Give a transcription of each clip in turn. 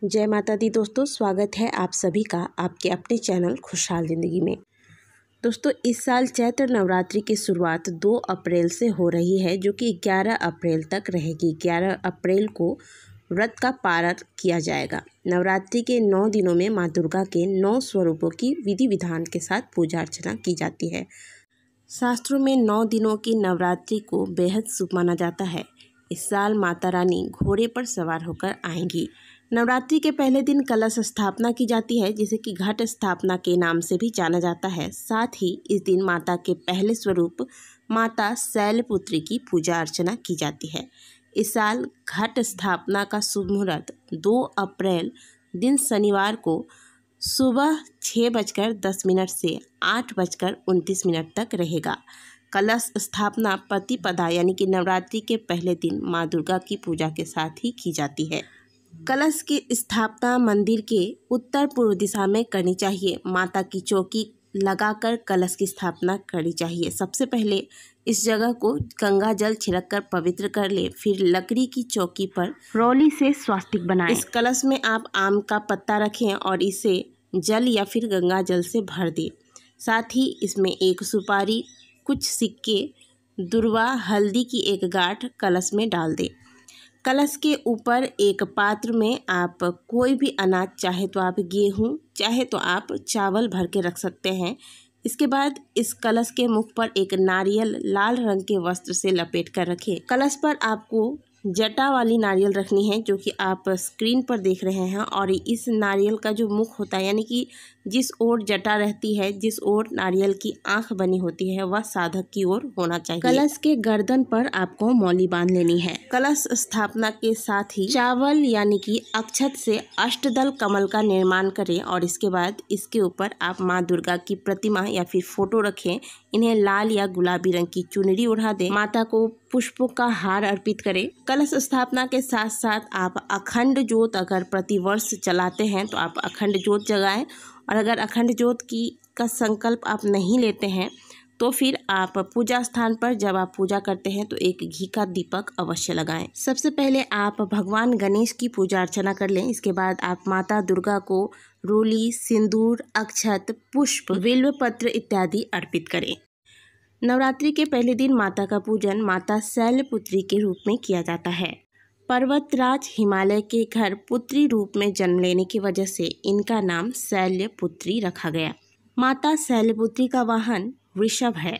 जय माता दी दोस्तों, स्वागत है आप सभी का आपके अपने चैनल खुशहाल ज़िंदगी में। दोस्तों, इस साल चैत्र नवरात्रि की शुरुआत 2 अप्रैल से हो रही है, जो कि 11 अप्रैल तक रहेगी। 11 अप्रैल को व्रत का पारण किया जाएगा। नवरात्रि के 9 दिनों में माँ दुर्गा के 9 स्वरूपों की विधि विधान के साथ पूजा अर्चना की जाती है। शास्त्रों में 9 दिनों की नवरात्रि को बेहद शुभ माना जाता है। इस साल माता रानी घोड़े पर सवार होकर आएंगी। नवरात्रि के पहले दिन कलश स्थापना की जाती है, जिसे कि घट स्थापना के नाम से भी जाना जाता है। साथ ही इस दिन माता के पहले स्वरूप माता शैलपुत्री की पूजा अर्चना की जाती है। इस साल घट स्थापना का शुभ मुहूर्त 2 अप्रैल दिन शनिवार को सुबह 6:10 से 8:29 तक रहेगा। कलश स्थापना प्रतिपदा यानी कि नवरात्रि के पहले दिन माँ दुर्गा की पूजा के साथ ही की जाती है। कलश की स्थापना मंदिर के उत्तर पूर्व दिशा में करनी चाहिए। माता की चौकी लगाकर कलश की स्थापना करनी चाहिए। सबसे पहले इस जगह को गंगा जल छिड़क कर पवित्र कर ले, फिर लकड़ी की चौकी पर रौली से स्वास्तिक बनाएं। इस कलश में आप आम का पत्ता रखें और इसे जल या फिर गंगा जल से भर दें। साथ ही इसमें एक सुपारी, कुछ सिक्के, दुर्वा, हल्दी की एक गांठ कलश में डाल दें। कलश के ऊपर एक पात्र में आप कोई भी अनाज, चाहे तो आप गेहूं, चाहे तो आप चावल भर के रख सकते हैं। इसके बाद इस कलश के मुख पर एक नारियल लाल रंग के वस्त्र से लपेट कर रखें। कलश पर आपको जटा वाली नारियल रखनी है, जो कि आप स्क्रीन पर देख रहे हैं। और इस नारियल का जो मुख होता है, यानी कि जिस ओर जटा रहती है, जिस ओर नारियल की आंख बनी होती है, वह साधक की ओर होना चाहिए। कलश के गर्दन पर आपको मौली बांध लेनी है। कलश स्थापना के साथ ही चावल यानी कि अक्षत से अष्टदल कमल का निर्माण करें और इसके बाद इसके ऊपर आप माँ दुर्गा की प्रतिमा या फिर फोटो रखें। इन्हें लाल या गुलाबी रंग की चुनरी ओढ़ा दें। माता को पुष्पों का हार अर्पित करें। कलश स्थापना के साथ साथ आप अखंड ज्योत अगर प्रतिवर्ष जलाते हैं तो आप अखंड ज्योत जगाएं, और अगर अखंड ज्योत का संकल्प आप नहीं लेते हैं तो फिर आप पूजा स्थान पर जब आप पूजा करते हैं तो एक घी का दीपक अवश्य लगाएं। सबसे पहले आप भगवान गणेश की पूजा अर्चना कर लें। इसके बाद आप माता दुर्गा को रोली, सिंदूर, अक्षत, पुष्प, बिल्व पत्र इत्यादि अर्पित करें। नवरात्रि के पहले दिन माता का पूजन माता शैलपुत्री के रूप में किया जाता है। पर्वतराज हिमालय के घर पुत्री रूप में जन्म लेने की वजह से इनका नाम शैलपुत्री रखा गया। माता शैलपुत्री का वाहन वृषभ है।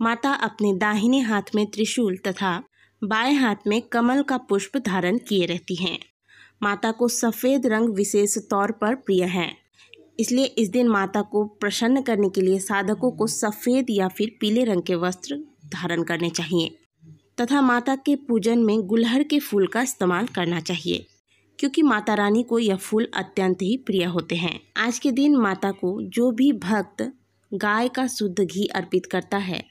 माता अपने दाहिने हाथ में त्रिशूल तथा बाएं हाथ में कमल का पुष्प धारण किए रहती हैं। माता को सफ़ेद रंग विशेष तौर पर प्रिय है, इसलिए इस दिन माता को प्रसन्न करने के लिए साधकों को सफ़ेद या फिर पीले रंग के वस्त्र धारण करने चाहिए तथा माता के पूजन में गुलहर के फूल का इस्तेमाल करना चाहिए, क्योंकि माता रानी को यह फूल अत्यंत ही प्रिय होते हैं। आज के दिन माता को जो भी भक्त गाय का शुद्ध घी अर्पित करता है,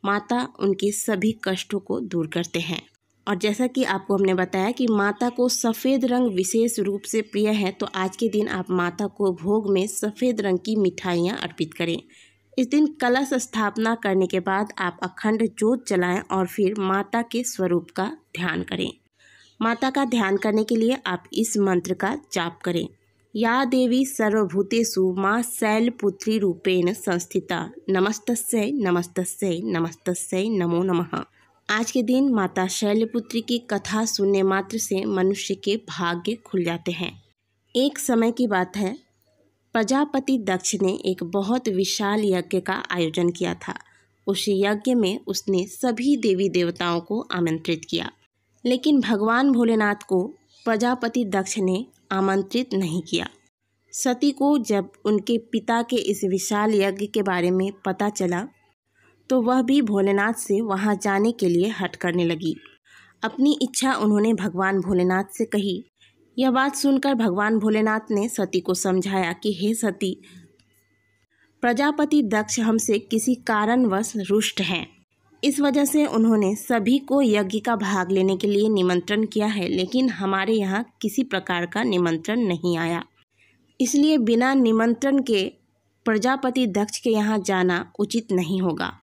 माता उनके सभी कष्टों को दूर करते हैं। और जैसा कि आपको हमने बताया कि माता को सफ़ेद रंग विशेष रूप से प्रिय है, तो आज के दिन आप माता को भोग में सफ़ेद रंग की मिठाइयाँ अर्पित करें। इस दिन कलश स्थापना करने के बाद आप अखंड ज्योत जलाएं और फिर माता के स्वरूप का ध्यान करें। माता का ध्यान करने के लिए आप इस मंत्र का जाप करें। या देवी सर्वभूतेषु माँ शैलपुत्री रूपेण संस्थिता, नमस्तस्यै नमस्तस्यै नमस्तस्यै नमो नमः। आज के दिन माता शैलपुत्री की कथा सुनने मात्र से मनुष्य के भाग्य खुल जाते हैं। एक समय की बात है, प्रजापति दक्ष ने एक बहुत विशाल यज्ञ का आयोजन किया था। उस यज्ञ में उसने सभी देवी देवताओं को आमंत्रित किया, लेकिन भगवान भोलेनाथ को प्रजापति दक्ष ने आमंत्रित नहीं किया। सती को जब उनके पिता के इस विशाल यज्ञ के बारे में पता चला तो वह भी भोलेनाथ से वहां जाने के लिए हट करने लगी। अपनी इच्छा उन्होंने भगवान भोलेनाथ से कही। यह बात सुनकर भगवान भोलेनाथ ने सती को समझाया कि हे सती, प्रजापति दक्ष हमसे किसी कारणवश रुष्ट हैं। इस वजह से उन्होंने सभी को यज्ञ का भाग लेने के लिए निमंत्रण किया है, लेकिन हमारे यहाँ किसी प्रकार का निमंत्रण नहीं आया। इसलिए बिना निमंत्रण के प्रजापति दक्ष के यहाँ जाना उचित नहीं होगा।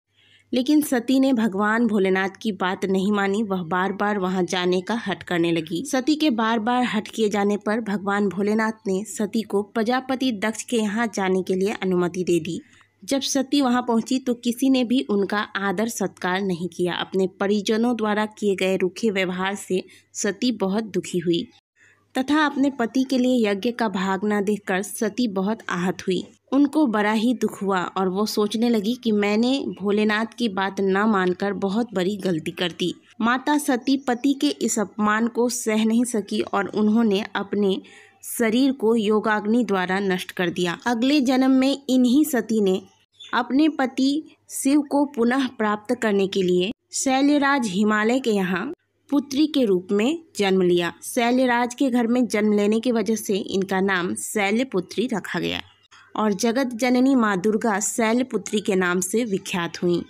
लेकिन सती ने भगवान भोलेनाथ की बात नहीं मानी। वह बार बार वहां जाने का हठ करने लगी। सती के बार बार हठ किए जाने पर भगवान भोलेनाथ ने सती को प्रजापति दक्ष के यहाँ जाने के लिए अनुमति दे दी। जब सती वहां पहुंची तो किसी ने भी उनका आदर सत्कार नहीं किया। अपने परिजनों द्वारा किए गए रूखे व्यवहार से सती बहुत दुखी हुई तथा अपने पति के लिए यज्ञ का भाग न देखकर सती बहुत आहत हुई। उनको बड़ा ही दुख हुआ और वो सोचने लगी कि मैंने भोलेनाथ की बात न मानकर बहुत बड़ी गलती कर दी। माता सती पति के इस अपमान को सह नहीं सकी और उन्होंने अपने शरीर को योगाग्नि द्वारा नष्ट कर दिया। अगले जन्म में इन्हीं सती ने अपने पति शिव को पुनः प्राप्त करने के लिए शैलराज हिमालय के यहाँ पुत्री के रूप में जन्म लिया। शैलराज के घर में जन्म लेने की वजह से इनका नाम शैलपुत्री रखा गया और जगत जननी माँ दुर्गा शैलपुत्री के नाम से विख्यात हुई।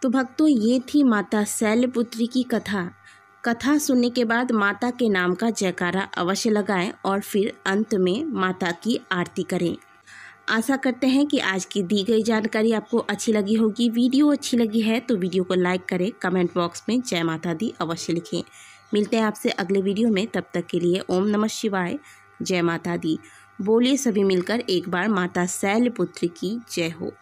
तो भक्तों, ये थी माता शैलपुत्री की कथा सुनने के बाद माता के नाम का जयकारा अवश्य लगाएं और फिर अंत में माता की आरती करें। आशा करते हैं कि आज की दी गई जानकारी आपको अच्छी लगी होगी। वीडियो अच्छी लगी है तो वीडियो को लाइक करें, कमेंट बॉक्स में जय माता दी अवश्य लिखें। मिलते हैं आपसे अगले वीडियो में, तब तक के लिए ओम नमः शिवाय, जय माता दी। बोलिए सभी मिलकर एक बार माता शैलपुत्री की जय हो।